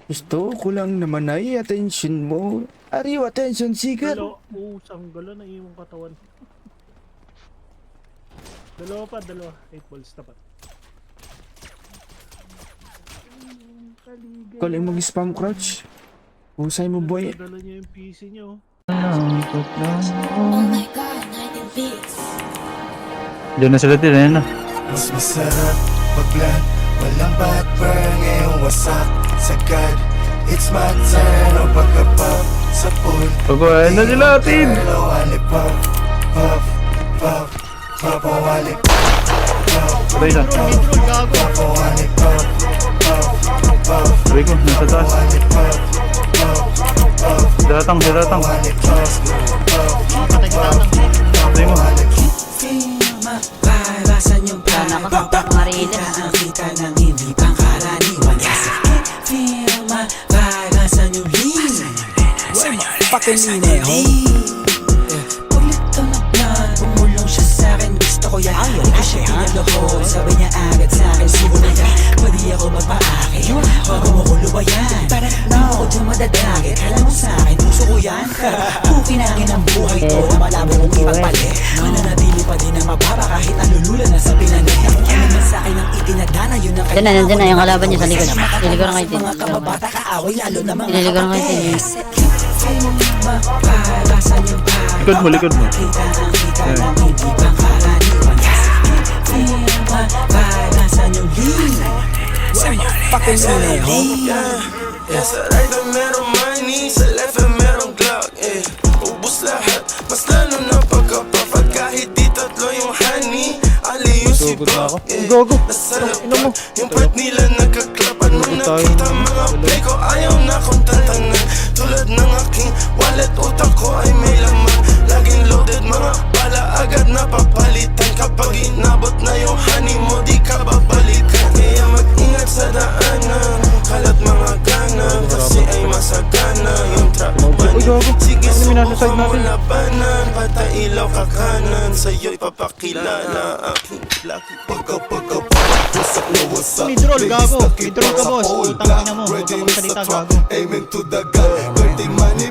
Gusto ko lang naman ay attention mo. Are you attention seeker? Sanggalo na iyong katawan. Dalawa. 8 balls dapat. Kaling mag-spam crouch. Husay mo boy. Dala niya yung PC niyo. Diyan na sila tira na. Mas masarap paglan, walang backburn ngayong wasak sagad. It's my turn, o pagkapap sa pool. Pagkain na sila atin. Wali pop, pop, pop, pop, wali Patay na. pop, wali pop, pop, pop, Sabi ko, nasa taas. wali pop, pop, pop, Datang. wali pop, pop, Patay mo. Parasan yung Sana ka pang Mariles. ang kita ng hindi pangkaraniwan. Feel my parasan yung lean. Fucking lean Paglit na plan, bumulong siya sa'kin. Gusto ko yan, hindi ko siya pinaglohol. Sabi niya agad sa'kin, siguro na yan. Pwede ako magpa-akin, bago mo ko lubayan. Di mo ko dyan madadagit, alam mo sa'kin, puso ko yan. Pukinangin ang buhay to, na malabo kong ipagpalit. Mananatili pa din ang mababa kahit nalulula na sa pinalit. Ano man sa'kin ang itinadana, yun ang Nandiyan na yung kalaban niya sa likod. Ililigaw na kayo din. mga kababata kaaway, lalo na mga Ililigaw na kayo din. Likod mo. Sa right na merong money, sa left na merong Glock ubus lahat, mas lalo na pagkapapag. Kahit di tatlo yung honey, ali yung si Brock Nasarap pa, yung part nila nagkaklapan. Nung nakita mga play ko, ayaw na kong tantanan. Tulad ng aking wallet, utak ko ay may laman. Laging loaded, mga bala agad na papalitan. Kapag inabot na yung honey mo, di ka babalikan. Kaya mag-ingat sa daanan, kalat mga ganan, kasi ay masagana yung trap money. Sige, subukan mo labanan, patay ilaw ka kanan. Sa'yo'y papakilala aking lucky. Pagka Midroll, gago. Midroll ka, boss. Putang ina mo. Huwag ka magsalita, gago. Aiming to the gun, dirty money